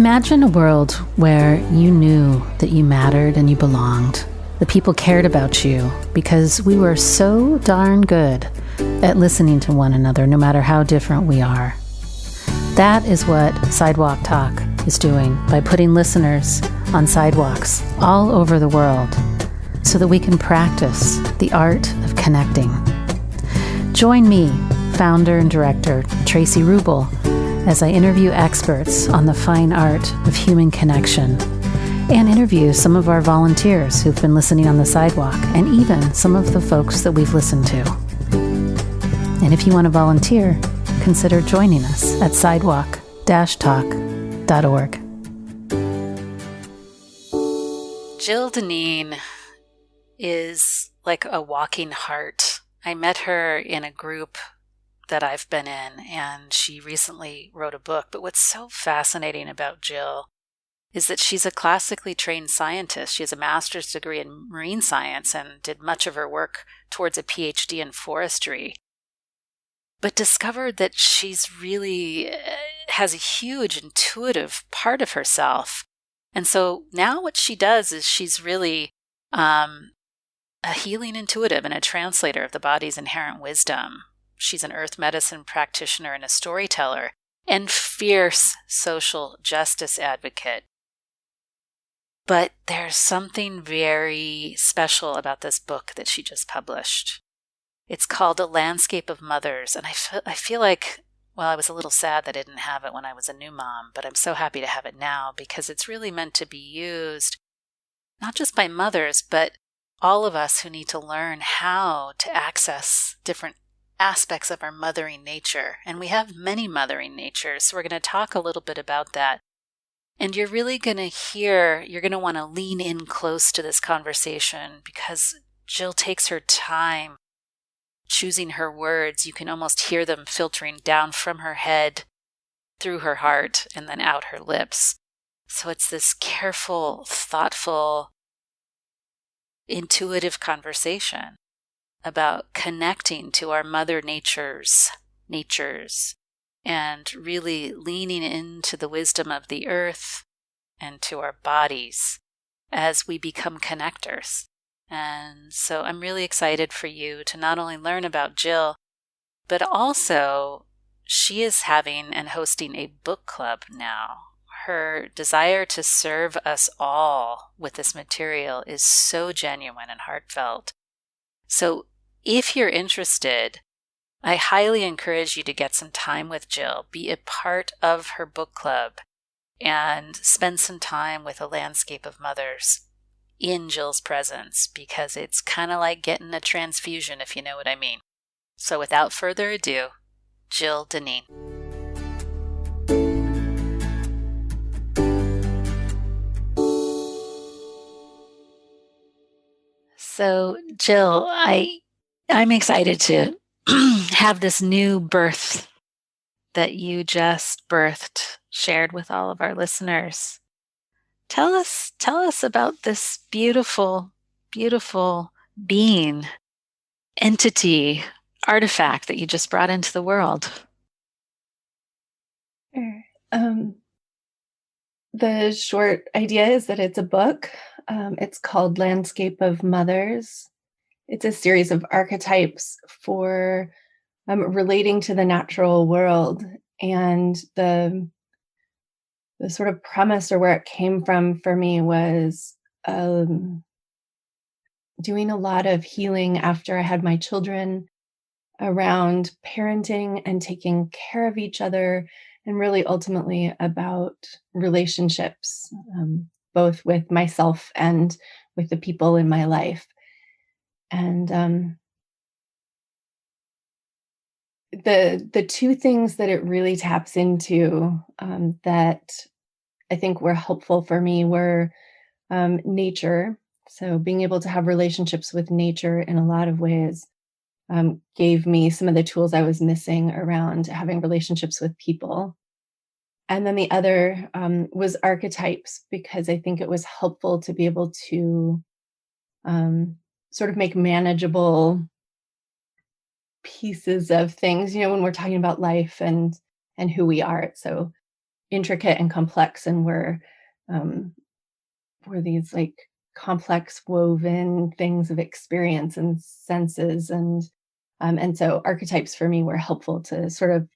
Imagine a world where you knew that you mattered and you belonged. The people cared about you because we were so darn good at listening to one another, no matter how different we are. That is what Sidewalk Talk is doing by putting listeners on sidewalks all over the world so that we can practice the art of connecting. Join me, founder and director Traci as I interview experts on the fine art of human connection and interview some of our volunteers who've been listening on the sidewalk and even some of the folks that we've listened to. And if you want to volunteer, consider joining us at sidewalk-talk.org. Jill Doneen is like a walking heart. I met her in a group that I've been in, and she recently wrote a book. But what's so fascinating about Jill is that she's a classically trained scientist. She has a master's degree in marine science and did much of her work towards a PhD in forestry, but discovered that she's really has a huge intuitive part of herself. And so now what she does is she's really a healing intuitive and a translator of the body's inherent wisdom. She's an earth medicine practitioner and a storyteller and fierce social justice advocate. But there's something very special about this book that she just published. It's called A Landscape of Mothers. And I feel like, well, I was a little sad that I didn't have it when I was a new mom, but I'm so happy to have it now because it's really meant to be used not just by mothers, but all of us who need to learn how to access different aspects of our mothering nature. And we have many mothering natures, so we're going to talk a little bit about that. And you're really going to you're going to want to lean in close to this conversation because Jill takes her time choosing her words. You can almost hear them filtering down from her head, through her heart, and then out her lips. So it's this careful, thoughtful, intuitive conversation about connecting to our mother natures and really leaning into the wisdom of the earth and to our bodies as we become connectors. And so I'm really excited for you to not only learn about Jill, but also she is having and hosting a book club now. Her desire to serve us all with this material is so genuine and heartfelt. So if you're interested, I highly encourage you to get some time with Jill, be a part of her book club, and spend some time with A Landscape of Mothers in Jill's presence, because it's kind of like getting a transfusion, if you know what I mean. So without further ado, Jill Doneen. So Jill, I'm excited to have this new birth that you just birthed shared with all of our listeners. Tell us about this beautiful, beautiful being, entity, artifact that you just brought into the world. Sure. The short idea is that it's a book. It's called Landscape of Mothers. It's a series of archetypes for relating to the natural world. And the sort of premise, or where it came from for me, was doing a lot of healing after I had my children around parenting and taking care of each other, and really ultimately about relationships, both with myself and with the people in my life. And the two things that it really taps into that I think were helpful for me were nature. So being able to have relationships with nature in a lot of ways gave me some of the tools I was missing around having relationships with people. And then the other was archetypes, because I think it was helpful to be able to sort of make manageable pieces of things, when we're talking about life and who we are. So intricate and complex, and um, were these like complex woven things of experience and senses, and so archetypes for me were helpful to sort of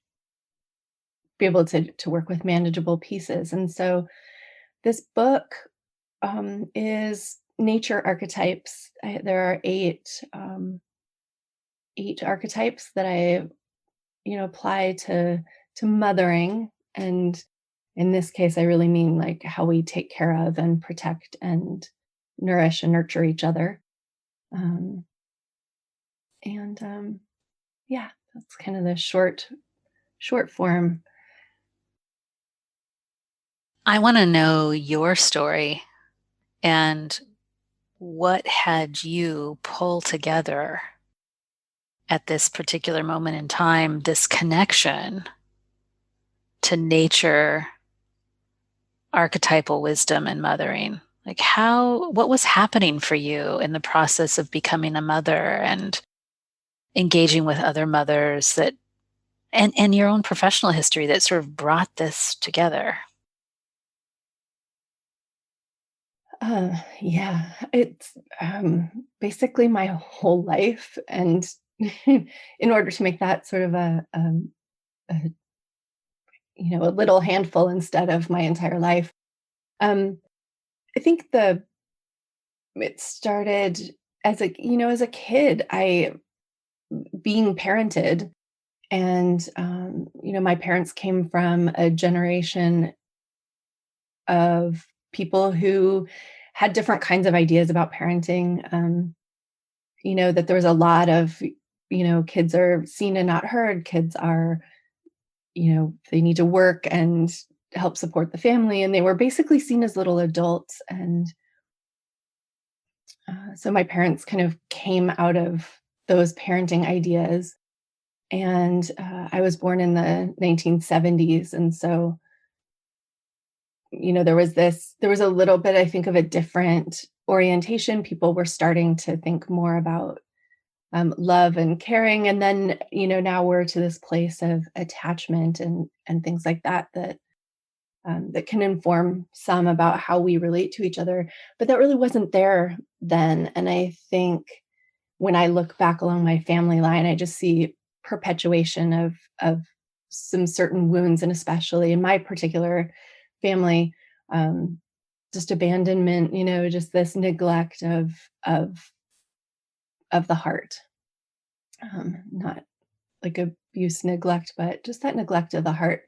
be able to work with manageable pieces. And so this book is nature archetypes. There are eight archetypes that I apply to mothering, and in this case, I really mean like how we take care of and protect and nourish and nurture each other. Um, and yeah, that's kind of the short form. I want to know your story and what had you pull together at this particular moment in time, this connection to nature, archetypal wisdom, and mothering. Like what was happening for you in the process of becoming a mother and engaging with other mothers and your own professional history that sort of brought this together? Yeah, it's basically my whole life, and in order to make that sort of a a little handful instead of my entire life. Um, I think the it started as a kid, I being parented, and my parents came from a generation of people who had different kinds of ideas about parenting. That there was a lot of, kids are seen and not heard. Kids are, they need to work and help support the family. And they were basically seen as little adults. And so my parents kind of came out of those parenting ideas. And I was born in the 1970s. And so, there was a little bit, I think, of a different orientation. People were starting to think more about love and caring. And then, now we're to this place of attachment and things like that can inform some about how we relate to each other. But that really wasn't there then. And I think when I look back along my family line, I just see perpetuation of some certain wounds, and especially in my particular family, um, just abandonment, just this neglect of the heart. Not like abuse neglect, but just that neglect of the heart.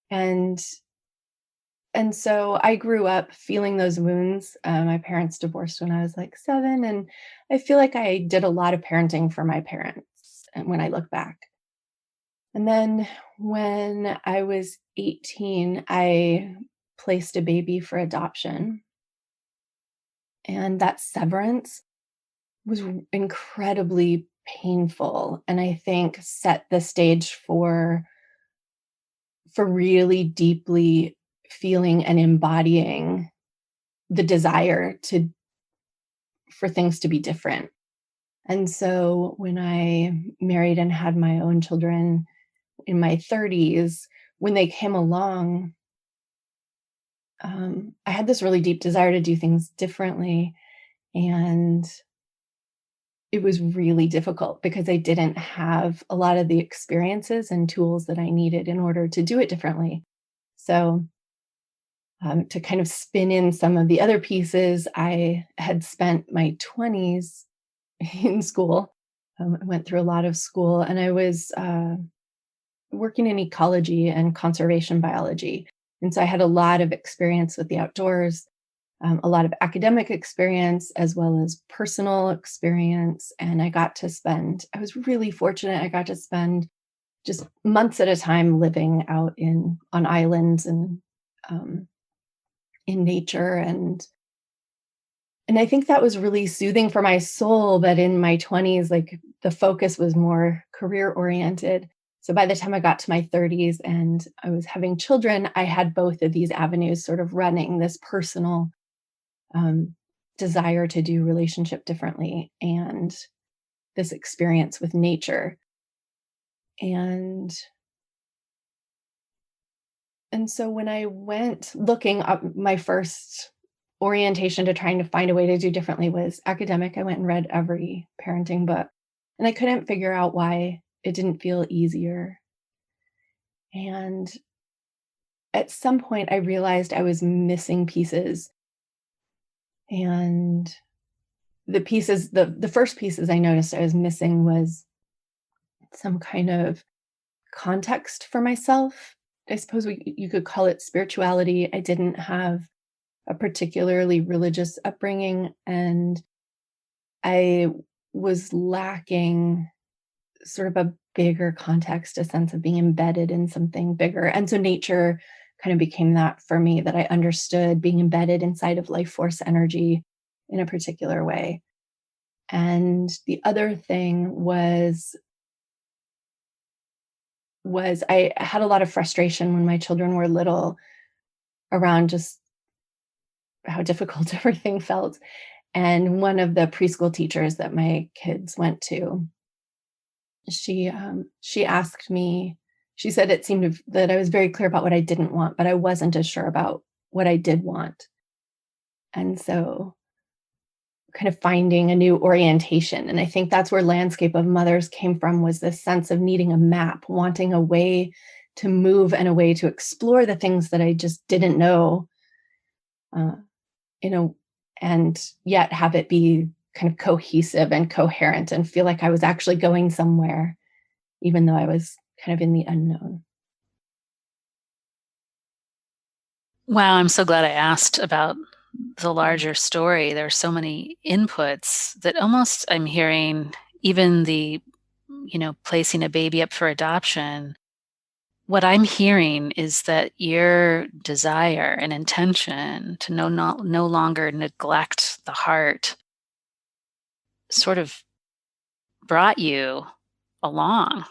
And and so I grew up feeling those wounds. My parents divorced when I was like 7, and I feel like I did a lot of parenting for my parents, and when I look back. And then when I was 18, I placed a baby for adoption, and that severance was incredibly painful, and I think set the stage for really deeply feeling and embodying the desire to for things to be different. And so when I married and had my own children in my 30s, when they came along, I had this really deep desire to do things differently. And it was really difficult because I didn't have a lot of the experiences and tools that I needed in order to do it differently. So, to kind of spin in some of the other pieces, I had spent my 20s in school. I went through a lot of school, and I was working in ecology and conservation biology. And so I had a lot of experience with the outdoors, a lot of academic experience, as well as personal experience. And I was really fortunate. I got to spend just months at a time living out on islands and um, in nature. And I think that was really soothing for my soul. But in my 20s, like the focus was more career oriented. So by the time I got to my 30s and I was having children, I had both of these avenues sort of running, this personal um, desire to do relationship differently and this experience with nature. And And so when I went looking up, my first orientation to trying to find a way to do differently was academic. I went and read every parenting book, and I couldn't figure out why it didn't feel easier. And at some point, I realized I was missing pieces. And the first pieces I noticed I was missing was some kind of context for myself. I suppose you could call it spirituality. I didn't have a particularly religious upbringing, and I was lacking sort of a bigger context, a sense of being embedded in something bigger. And so nature kind of became that for me, that I understood being embedded inside of life force energy in a particular way. And the other thing was I had a lot of frustration when my children were little around just how difficult everything felt. And one of the preschool teachers that my kids went to, she asked me, she said it seemed that I was very clear about what I didn't want, but I wasn't as sure about what I did want. And so kind of finding a new orientation. And I think that's where Landscape of Mothers came from, was this sense of needing a map, wanting a way to move and a way to explore the things that I just didn't know, uh, you know, and yet have it be kind of cohesive and coherent and feel like I was actually going somewhere, even though I was kind of in the unknown. Wow, I'm so glad I asked about the larger story. There are so many inputs that almost I'm hearing, even the, placing a baby up for adoption. What I'm hearing is that your desire and intention to no longer neglect the heart sort of brought you along,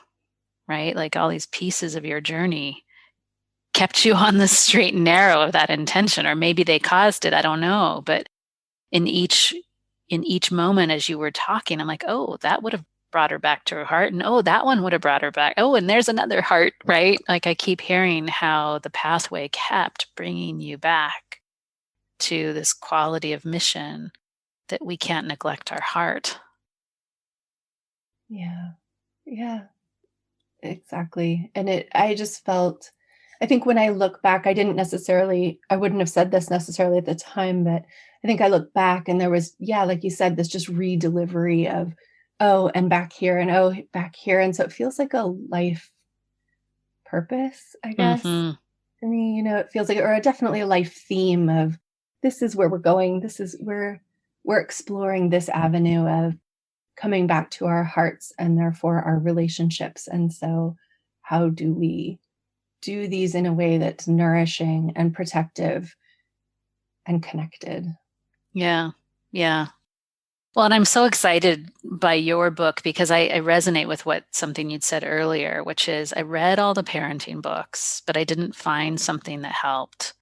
right? Like all these pieces of your journey kept you on the straight and narrow of that intention, or maybe they caused it, I don't know. But in each moment as you were talking, I'm like, oh, that would have brought her back to her heart, and oh, that one would have brought her back, oh, and there's another heart, right? Like I keep hearing how the pathway kept bringing you back to this quality of mission, that we can't neglect our heart. Yeah. Yeah, exactly. And I just felt, I think when I look back, I wouldn't have said this necessarily at the time, but I think I look back and there was, yeah, like you said, this just re-delivery of, oh, and back here and oh, back here. And so it feels like a life purpose, I guess. Mm-hmm. For me, it feels like, or definitely a life theme of, this is where we're going. This is where we're exploring this avenue of coming back to our hearts and therefore our relationships. And so how do we do these in a way that's nourishing and protective and connected? Yeah. Yeah. Well, and I'm so excited by your book because I resonate with something you'd said earlier, which is I read all the parenting books, but I didn't find something that helped.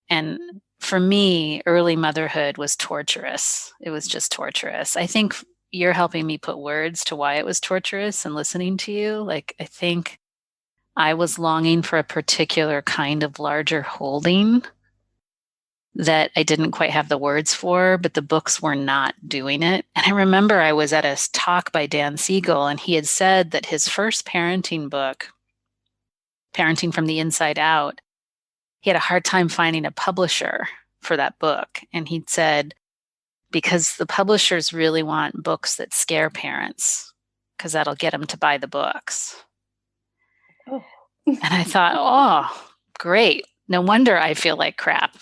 And for me, early motherhood was torturous. It was just torturous. I think you're helping me put words to why it was torturous, and listening to you. Like, I think I was longing for a particular kind of larger holding that I didn't quite have the words for, but the books were not doing it. And I remember I was at a talk by Dan Siegel, and he had said that his first parenting book, Parenting from the Inside Out, he had a hard time finding a publisher for that book. And he'd said, because the publishers really want books that scare parents, because that'll get them to buy the books. Oh. And I thought, oh, great. No wonder I feel like crap.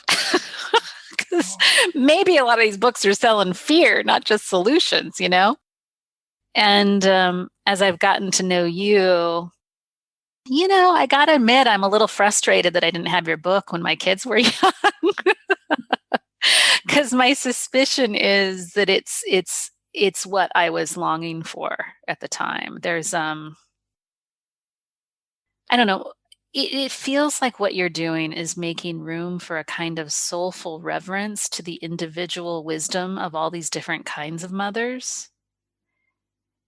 Because maybe a lot of these books are selling fear, not just solutions, And as I've gotten to know you, I got to admit, I'm a little frustrated that I didn't have your book when my kids were young. Because my suspicion is that it's what I was longing for at the time. There's I don't know. It feels like what you're doing is making room for a kind of soulful reverence to the individual wisdom of all these different kinds of mothers,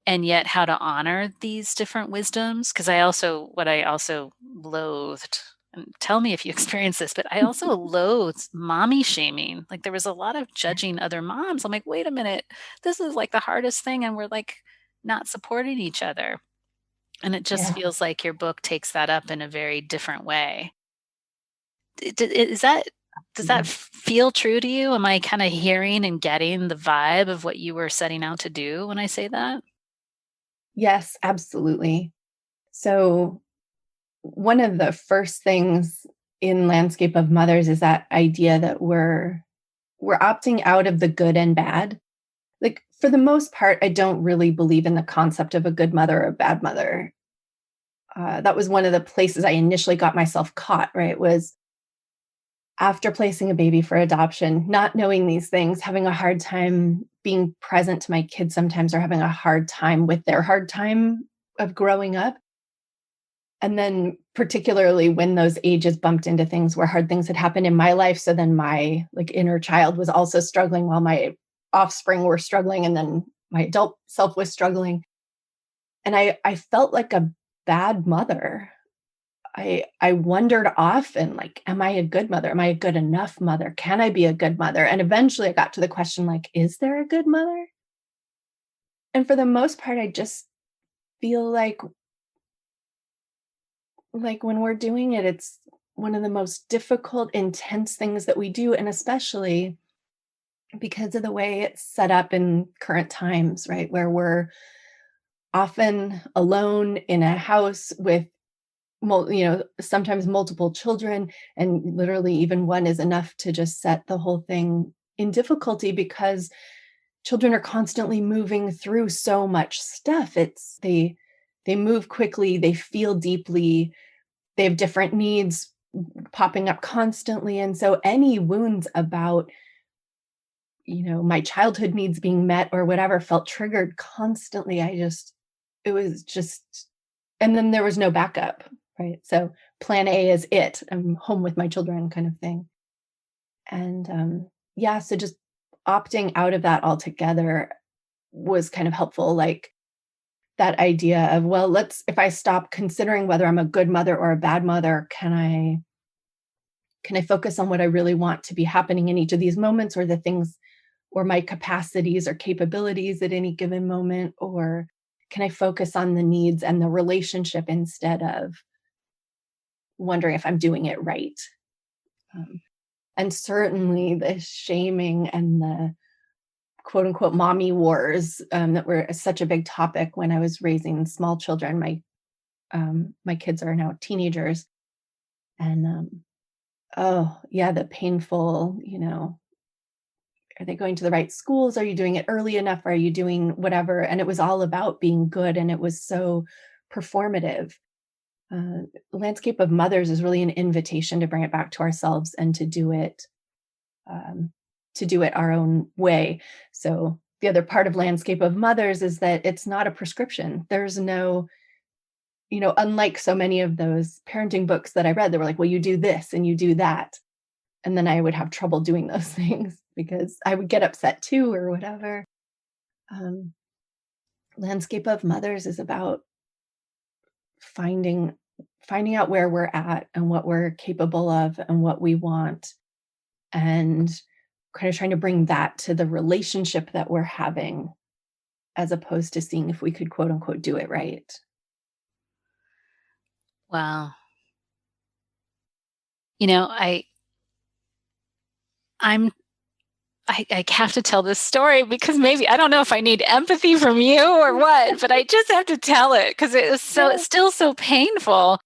and yet how to honor these different wisdoms. Because what I also loathed and tell me if you experience this, but I also loathe mommy shaming. Like there was a lot of judging other moms. I'm like, wait a minute, this is like the hardest thing, and we're like not supporting each other. And it just Yeah. feels like your book takes that up in a very different way. Is that, does that Mhm. feel true to you? Am I kind of hearing and getting the vibe of what you were setting out to do when I say that? Yes, absolutely. So one of the first things in Landscape of Mothers is that idea that we're opting out of the good and bad. Like for the most part, I don't really believe in the concept of a good mother or a bad mother. That was one of the places I initially got myself caught, right? Was after placing a baby for adoption, not knowing these things, having a hard time being present to my kids sometimes, or having a hard time with their hard time of growing up. And then particularly when those ages bumped into things where hard things had happened in my life. So then my like inner child was also struggling while my offspring were struggling. And then my adult self was struggling. And I felt like a bad mother. I wondered often, like, am I a good mother? Am I a good enough mother? Can I be a good mother? And eventually I got to the question, like, is there a good mother? And for the most part, I just feel like when we're doing it, it's one of the most difficult, intense things that we do. And especially because of the way it's set up in current times, right? Where we're often alone in a house with sometimes multiple children, and literally even one is enough to just set the whole thing in difficulty because children are constantly moving through so much stuff. They move quickly, they feel deeply, they have different needs popping up constantly, and so any wounds about my childhood needs being met or whatever felt triggered constantly. It was just, and then there was no backup, right? So plan A is it. I'm home with my children kind of thing. And yeah, so just opting out of that altogether was kind of helpful. Like that idea of, well, if I stop considering whether I'm a good mother or a bad mother, can I focus on what I really want to be happening in each of these moments, or the things or my capacities or capabilities at any given moment? Or can I focus on the needs and the relationship instead of wondering if I'm doing it right? Um, and certainly the shaming and the quote unquote mommy wars that were such a big topic when I was raising small children. My kids are now teenagers, and oh yeah, the painful, are they going to the right schools? Are you doing it early enough? Are you doing whatever? And it was all about being good, and it was so performative. Landscape of Mothers is really an invitation to bring it back to ourselves and um, to do it our own way. So the other part of Landscape of Mothers is that it's not a prescription. There's no, unlike so many of those parenting books that I read, they were like, well, you do this and you do that. And then I would have trouble doing those things because I would get upset too or whatever. Um, Landscape of Mothers is about finding finding out where we're at and what we're capable of and what we want, and kind of trying to bring that to the relationship that we're having, as opposed to seeing if we could quote unquote do it right. Wow. You know, I'm I have to tell this story because maybe I don't know if I need empathy from you or what, but I just have to tell it because it's Yeah. still so painful.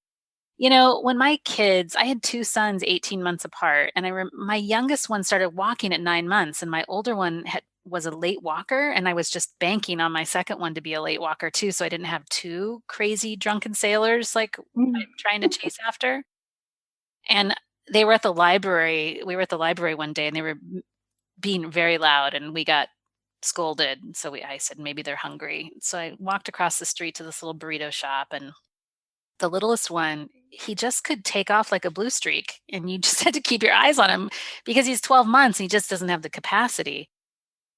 When my kids, I had two sons 18 months apart, and my youngest one started walking at 9 months, and my older one was a late walker, and I was just banking on my second one to be a late walker too, so I didn't have two crazy drunken sailors like Mm. I'm trying to chase after. And they were at the library. We were at the library one day, and they were being very loud, and we got scolded. So I said maybe they're hungry. So I walked across the street to this little burrito shop, and the littlest one, he just could take off like a blue streak, and you just had to keep your eyes on him because he's 12 months. He just doesn't have the capacity.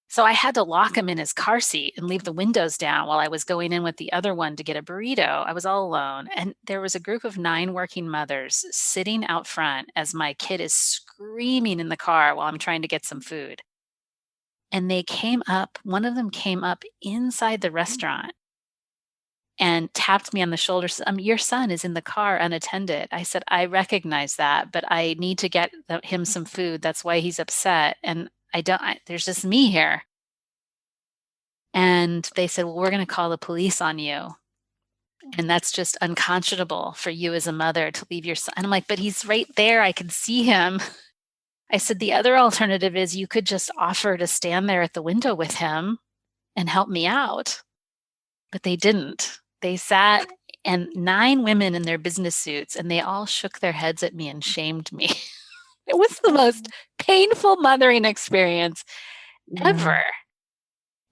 So I had to lock him in his car seat and leave the windows down while I was going in with the other one to get a burrito. I was all alone. And there was a group of 9 working mothers sitting out front as my kid is screaming in the car while I'm trying to get some food. And they came up, one of them came up inside the restaurant and tapped me on the shoulder. Your son is in the car unattended. I said, I recognize that, but I need to get him some food. That's why he's upset. And there's just me here. And they said, well, we're going to call the police on you. And that's just unconscionable for you as a mother to leave your son. And I'm like, but he's right there. I can see him. I said, the other alternative is you could just offer to stand there at the window with him and help me out. But they didn't. They sat, and 9 women in their business suits, and they all shook their heads at me and shamed me. It was the most painful mothering experience ever.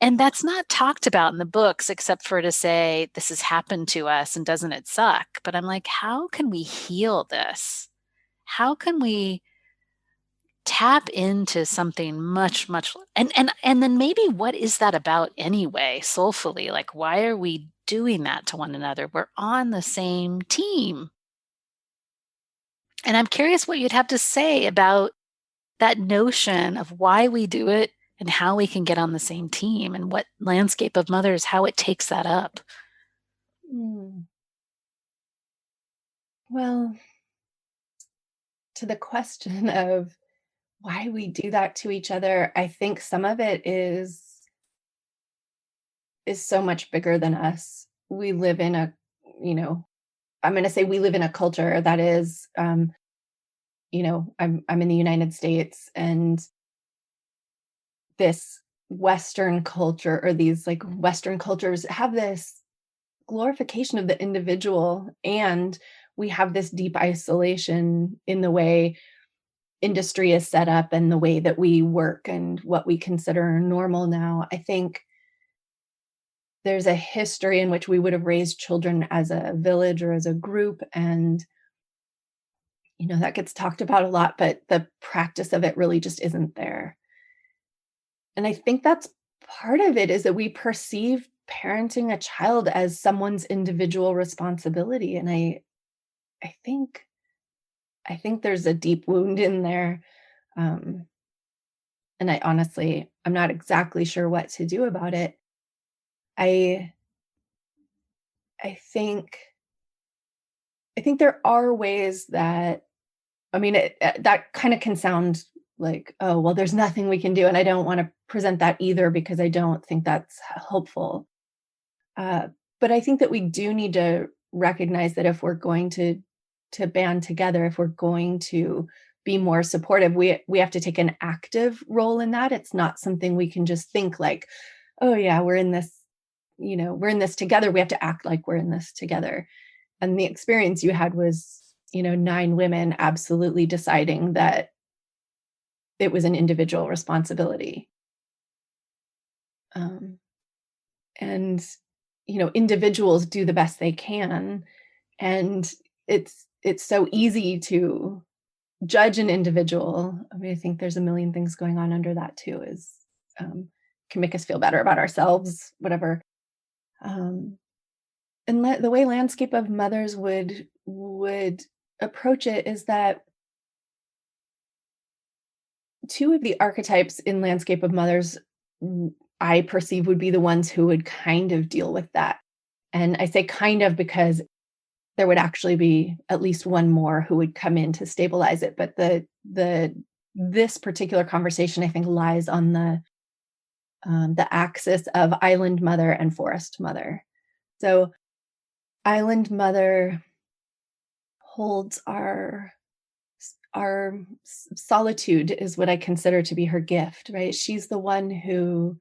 And that's not talked about in the books, except for to say, this has happened to us and doesn't it suck? But I'm like, how can we heal this? How can we tap into something much, much, and then maybe what is that about anyway, soulfully? Like, why are we doing that to one another? We're on the same team. And I'm curious what you'd have to say about that notion of why we do it and how we can get on the same team, and what Landscape of Mothers, how it takes that up. Well, to the question of why we do that to each other, I think some of it is so much bigger than us. We live in a, I'm going to say we live in a culture that is, I'm in the United States, and this Western culture, or these like Western cultures, have this glorification of the individual, and we have this deep isolation in the way industry is set up and the way that we work and what we consider normal now. I think there's a history in which we would have raised children as a village or as a group, and that gets talked about a lot, but the practice of it really just isn't there. And I think that's part of it, is that we perceive parenting a child as someone's individual responsibility. And I think there's a deep wound in there. And I'm not exactly sure what to do about it. I think there are ways that, that kind of can sound like, oh, well, there's nothing we can do. And I don't want to present that either, because I don't think that's helpful. But I think that we do need to recognize that if we're going to band together, if we're going to be more supportive, we have to take an active role in that. It's not something we can just think like, oh yeah, we're in this together. We have to act like we're in this together. And the experience you had was, 9 women absolutely deciding that it was an individual responsibility. And individuals do the best they can, and it's so easy to judge an individual. I think there's a million things going on under that too, is can make us feel better about ourselves, whatever. And the way Landscape of Mothers would approach it is that 2 of the archetypes in Landscape of Mothers, I perceive, would be the ones who would kind of deal with that. And I say kind of because there would actually be at least one more who would come in to stabilize it. But this particular conversation, I think, lies on the axis of island mother and forest mother. So island mother holds our solitude, is what I consider to be her gift, right? She's the one who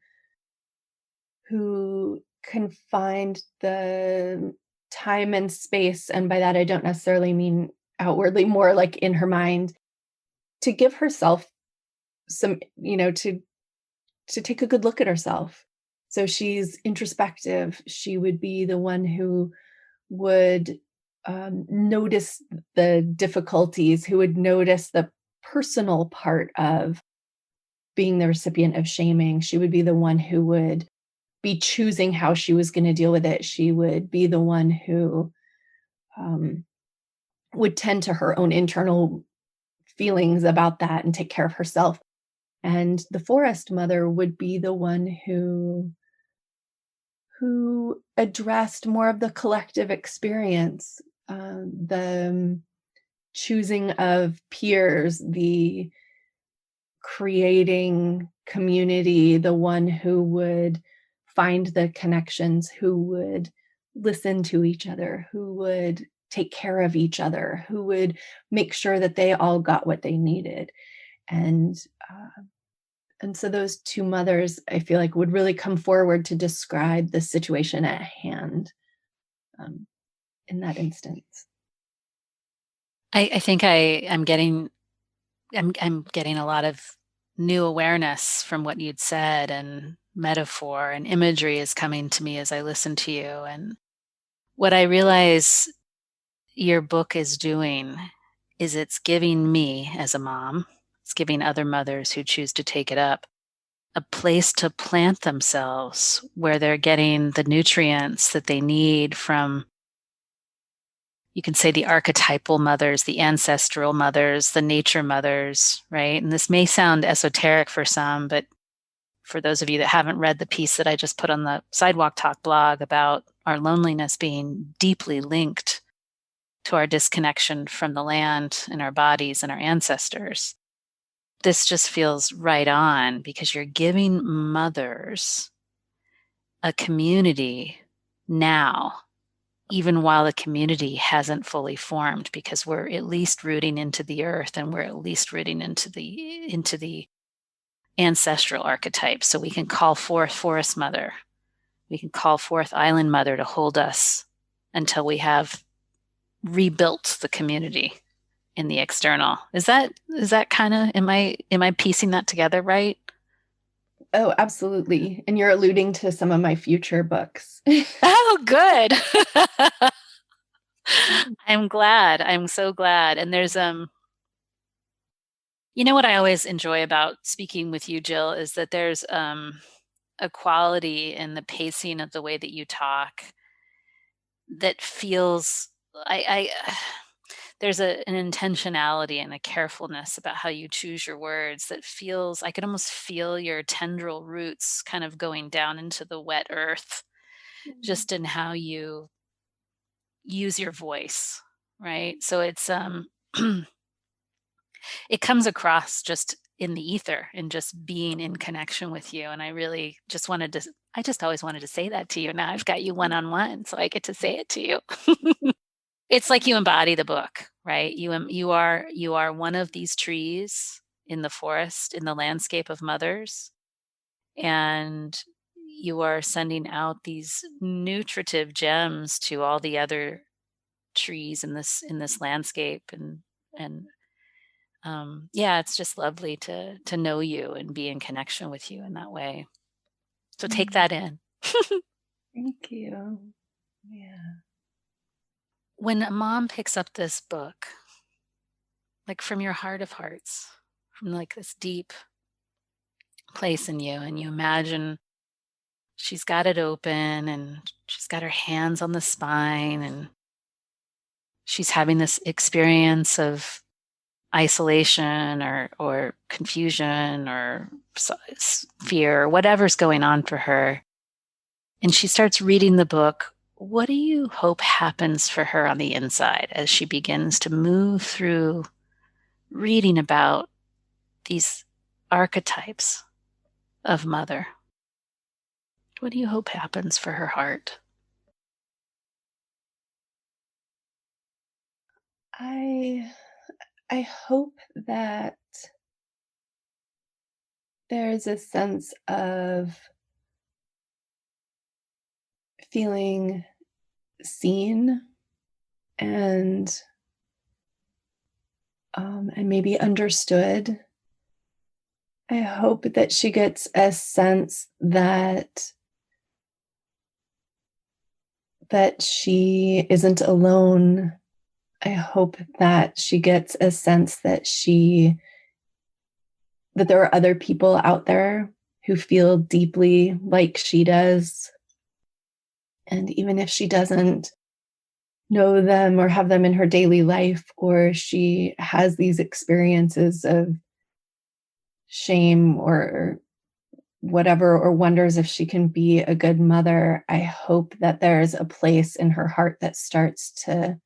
can find the time and space, and by that I don't necessarily mean outwardly, more like in her mind, to give herself some, to take a good look at herself. So she's introspective. She would be the one who would notice the difficulties, who would notice the personal part of being the recipient of shaming. She would be the one who would be choosing how she was going to deal with it. She would be the one who would tend to her own internal feelings about that and take care of herself. And the forest mother would be the one who addressed more of the collective experience, the choosing of peers, the creating community, the one who would find the connections, who would listen to each other, who would take care of each other, who would make sure that they all got what they needed. And so those two mothers, I feel like, would really come forward to describe the situation at hand in that instance. I think I'm getting a lot of new awareness from what you'd said, and metaphor and imagery is coming to me as I listen to you. And what I realize your book is doing is it's giving me as a mom, it's giving other mothers who choose to take it up, a place to plant themselves where they're getting the nutrients that they need from, you can say, the archetypal mothers, the ancestral mothers, the nature mothers, right? And this may sound esoteric for some, but for those of you that haven't read the piece that I just put on the Sidewalk Talk blog about our loneliness being deeply linked to our disconnection from the land and our bodies and our ancestors, this just feels right on, because you're giving mothers a community now, even while the community hasn't fully formed, because we're at least rooting into the earth, and we're at least rooting into the ancestral archetypes. So we can call forth forest mother, we can call forth island mother to hold us until we have rebuilt the community in the external. Is that kind of, am I piecing that together right? Oh, absolutely. And you're alluding to some of my future books. Oh, good. I'm glad. I'm so glad. And there's you know what I always enjoy about speaking with you, Jill, is that there's a quality in the pacing of the way that you talk that feels, I there's an intentionality and a carefulness about how you choose your words that feels, I could almost feel your tendril roots kind of going down into the wet earth, just in how you use your voice, right? So it's it comes across just in the ether and just being in connection with you. And I really just wanted to, I just always wanted to say that to you. Now I've got you one-on-one, so I get to say it to you. It's like you embody the book, right? You are one of these trees in the forest, in the landscape of mothers, and you are sending out these nutritive gems to all the other trees in this landscape. And yeah, it's just lovely to know you and be in connection with you in that way. So take that in. Thank you. Yeah. When a mom picks up this book, like from your heart of hearts, from like this deep place in you, and you imagine she's got it open and she's got her hands on the spine, and she's having this experience of isolation or confusion or fear or whatever's going on for her, and she starts reading the book. What do you hope happens for her on the inside as she begins to move through reading about these archetypes of mother? What do you hope happens for her heart? I hope that there's a sense of feeling seen and maybe understood. I hope that she gets a sense that she isn't alone. I hope that she gets a sense that she that there are other people out there who feel deeply like she does. And even if she doesn't know them or have them in her daily life, or she has these experiences of shame or whatever, or wonders if she can be a good mother, I hope that there's a place in her heart that starts to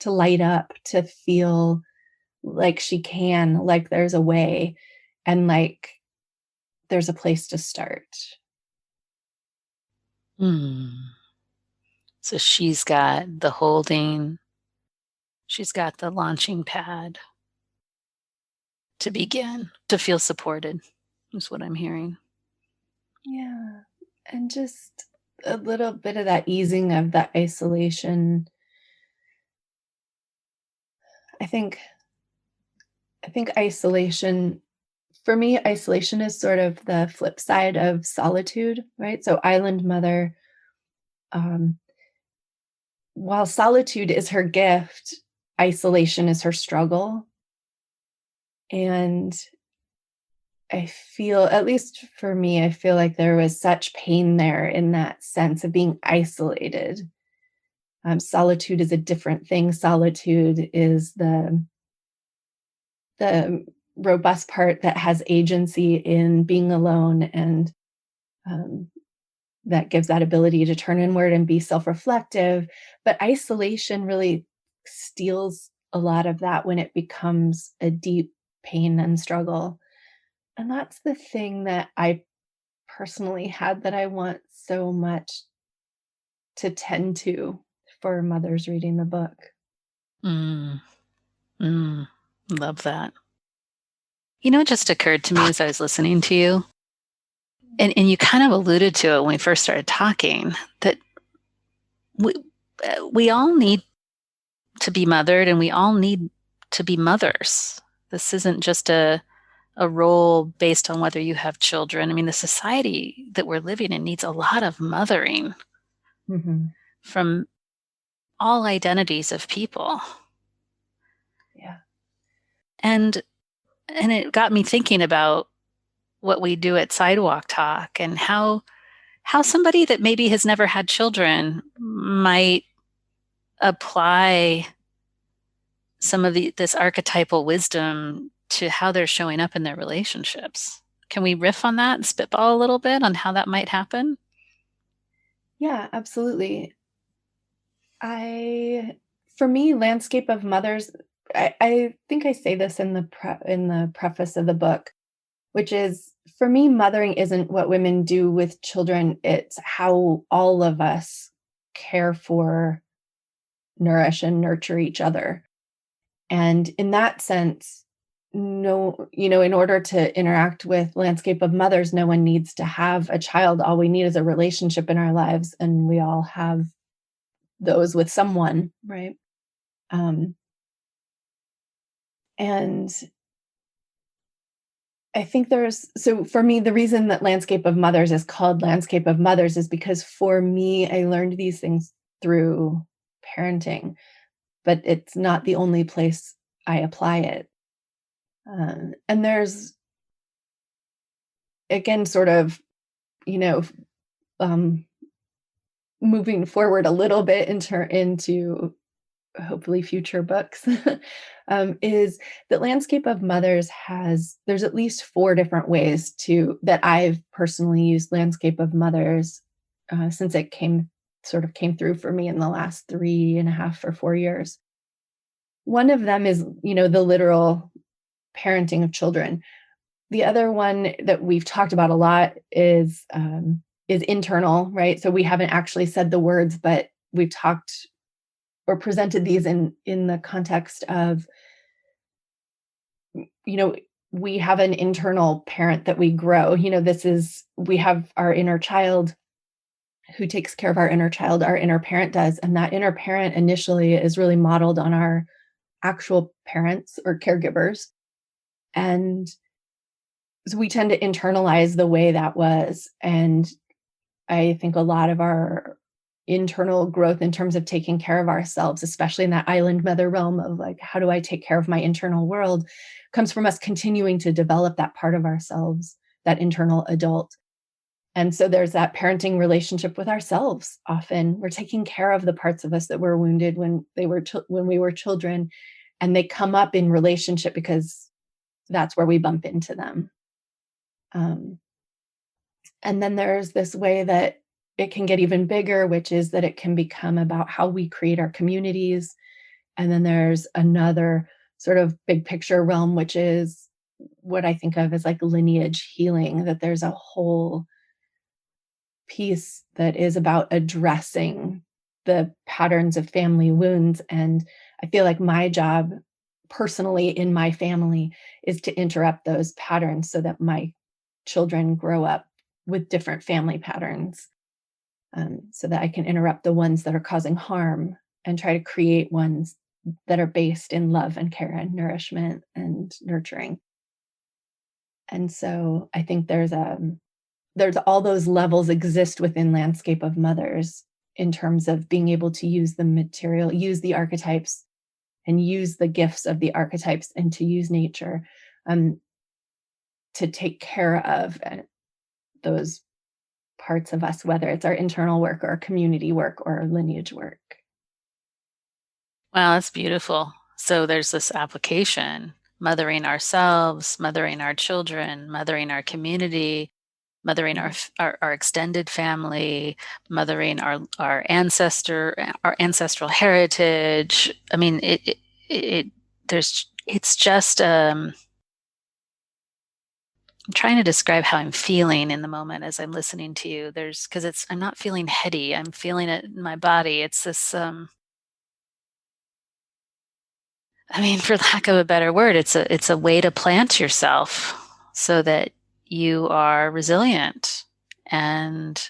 light up, to feel like she can, like there's a way, and like there's a place to start. So she's got the holding, she's got the launching pad to begin, to feel supported, is what I'm hearing. Yeah. And just a little bit of that easing of that isolation. I think isolation, for me, isolation is sort of the flip side of solitude, right? So island mother, um, while solitude is her gift, isolation is her struggle. And I feel, at least for me, I feel like there was such pain there in that sense of being isolated. Solitude is a different thing. Solitude is the robust part that has agency in being alone, and um, that gives that ability to turn inward and be self-reflective. But isolation really steals a lot of that when it becomes a deep pain and struggle. And that's the thing that I personally had that I want so much to tend to for mothers reading the book. Mm, love that. You know, it just occurred to me as I was listening to you, and you kind of alluded to it when we first started talking, that we all need to be mothered, and we all need to be mothers. This isn't just a role based on whether you have children. I mean, the society that we're living in needs a lot of mothering Mm-hmm. from all identities of people. Yeah. And it got me thinking about what we do at Sidewalk Talk, and how somebody that maybe has never had children might apply some of this archetypal wisdom to how they're showing up in their relationships. Can we riff on that and spitball a little bit on how that might happen? Yeah, absolutely. For me, landscape of mothers, I think I say this in the preface of the book, which is, for me, mothering isn't what women do with children. It's how all of us care for, nourish, and nurture each other. And in that sense, no, in order to interact with landscape of mothers, no one needs to have a child. All we need is a relationship in our lives, and we all have those with someone, right? Um, and I think so for me, the reason that Landscape of Mothers is called Landscape of Mothers is because for me, I learned these things through parenting, but it's not the only place I apply it. And there's, again, sort of, you know, um, moving forward a little bit into hopefully future books, is that Landscape of Mothers there's at least 4 different ways that I've personally used Landscape of Mothers since it came through for me in the last 3.5 or 4 years. One of them is, the literal parenting of children. The other one that we've talked about a lot is internal, right? So we haven't actually said the words, but we've talked or presented these in the context of, we have an internal parent that we grow. We have our inner child who takes care of our inner child, our inner parent does. And that inner parent initially is really modeled on our actual parents or caregivers. And so we tend to internalize the way that was. And I think a lot of our internal growth in terms of taking care of ourselves, especially in that island mother realm of like, how do I take care of my internal world, comes from us continuing to develop that part of ourselves, that internal adult. And so there's that parenting relationship with ourselves. Often we're taking care of the parts of us that were wounded when we were children, and they come up in relationship because that's where we bump into them. And then there's this way that it can get even bigger, which is that it can become about how we create our communities. And then there's another sort of big picture realm, which is what I think of as like lineage healing, that there's a whole piece that is about addressing the patterns of family wounds. And I feel like my job personally in my family is to interrupt those patterns so that my children grow up with different family patterns, so that I can interrupt the ones that are causing harm and try to create ones that are based in love and care and nourishment and nurturing. And so I think there's all those levels exist within Landscape of Mothers in terms of being able to use the material, use the archetypes, and use the gifts of the archetypes, and to use nature to take care of those parts of us, whether it's our internal work or our community work or our lineage work. Wow, that's beautiful. So there's this application, mothering ourselves, mothering our children, mothering our community, mothering our extended family, mothering our ancestral heritage. I mean, it's just I'm trying to describe how I'm feeling in the moment as I'm listening to you. Because I'm not feeling heady. I'm feeling it in my body. It's this, I mean, for lack of a better word, it's a way to plant yourself so that you are resilient and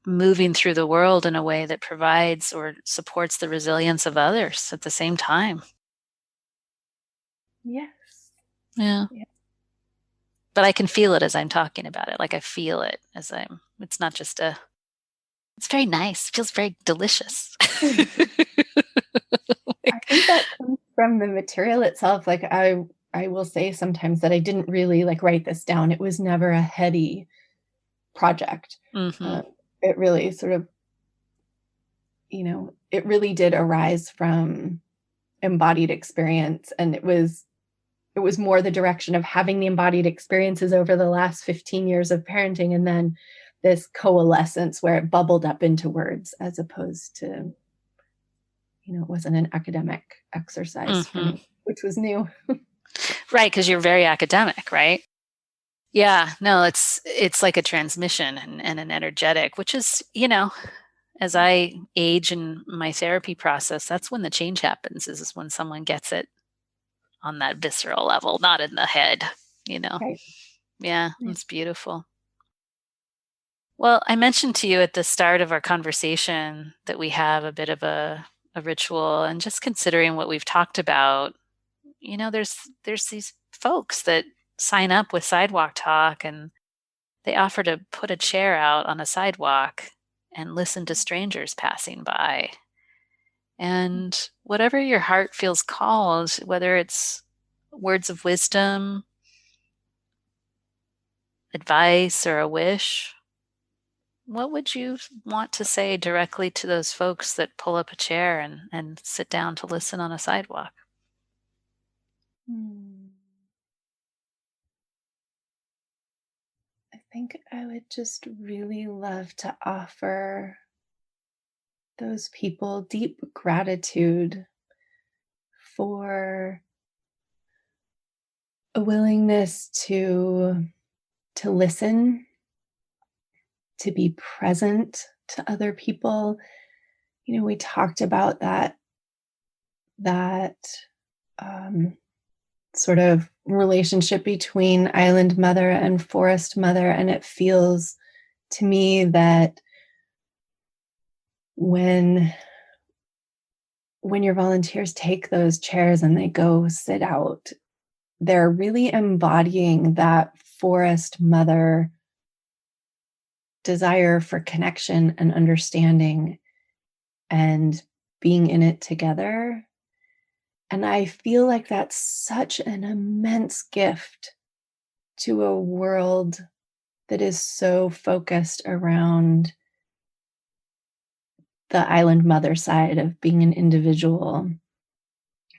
moving through the world in a way that provides or supports the resilience of others at the same time. Yes. Yeah. But I can feel it as I'm talking about it. Like I feel it it's not just it's very nice. It feels very delicious. I think that comes from the material itself. Like I will say sometimes that I didn't really like write this down. It was never a heady project. Mm-hmm. It really sort of, it really did arise from embodied experience. And it was more the direction of having the embodied experiences over the last 15 years of parenting, and then this coalescence where it bubbled up into words, as opposed to, it wasn't an academic exercise for me, which was new. Right, because you're very academic, right? Yeah, no, it's like a transmission and an energetic, which is, as I age in my therapy process, that's when the change happens, is when someone gets it on that visceral level, not in the head, Right. Yeah, it's beautiful. Well, I mentioned to you at the start of our conversation that we have a bit of a ritual, and just considering what we've talked about, there's these folks that sign up with Sidewalk Talk, and they offer to put a chair out on a sidewalk and listen to strangers passing by. And whatever your heart feels called, whether it's words of wisdom, advice, or a wish, what would you want to say directly to those folks that pull up a chair and sit down to listen on a sidewalk? I think I would just really love to offer those people deep gratitude for a willingness to listen, to be present to other people. We talked about that sort of relationship between island mother and forest mother, and it feels to me that when your volunteers take those chairs and they go sit out, they're really embodying that forest mother desire for connection and understanding. and being in it together. And I feel like that's such an immense gift to a world that is so focused around the island mother side of being an individual.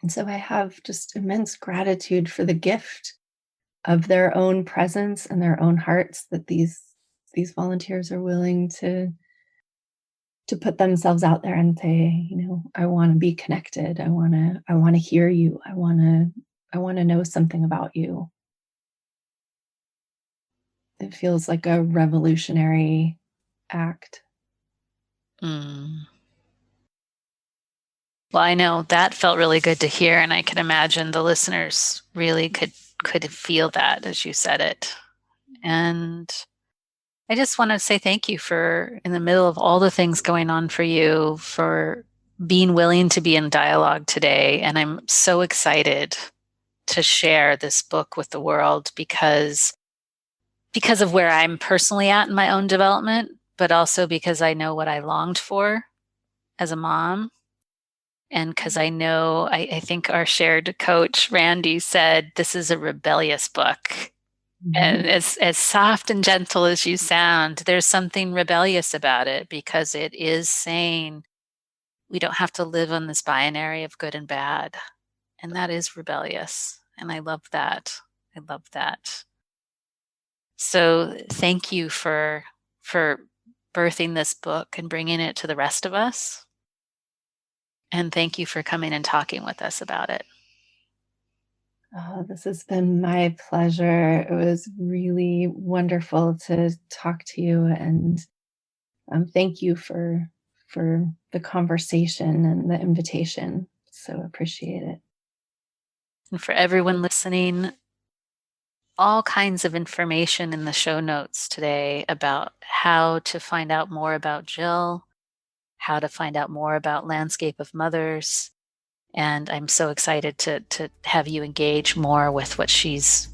And so I have just immense gratitude for the gift of their own presence and their own hearts that these volunteers are willing to put themselves out there and say, I want to be connected. I want to hear you. I want to know something about you. It feels like a revolutionary act. Mm. Well, I know that felt really good to hear, and I can imagine the listeners really could feel that as you said it. And I just want to say thank you for, in the middle of all the things going on for you, for being willing to be in dialogue today. And I'm so excited to share this book with the world because of where I'm personally at in my own development, but also because I know what I longed for as a mom. And because I know, I think our shared coach, Randy, said, this is a rebellious book. Mm-hmm. And as soft and gentle as you sound, there's something rebellious about it because it is saying we don't have to live on this binary of good and bad. And that is rebellious. And I love that. I love that. So thank you for birthing this book and bringing it to the rest of us. And thank you for coming and talking with us about it. Oh, this has been my pleasure. It was really wonderful to talk to you, and thank you for the conversation and the invitation. So appreciate it. And for everyone listening, all kinds of information in the show notes today about how to find out more about Jill, how to find out more about Landscape of Mothers. And I'm so excited to have you engage more with what she's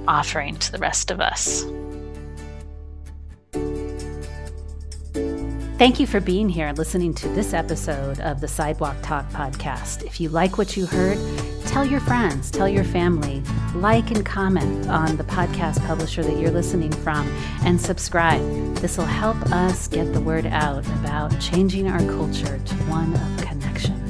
offering to the rest of us. Thank you for being here and listening to this episode of the Sidewalk Talk podcast. If you like what you heard, tell your friends, tell your family, like and comment on the podcast publisher that you're listening from, and subscribe. This will help us get the word out about changing our culture to one of connection.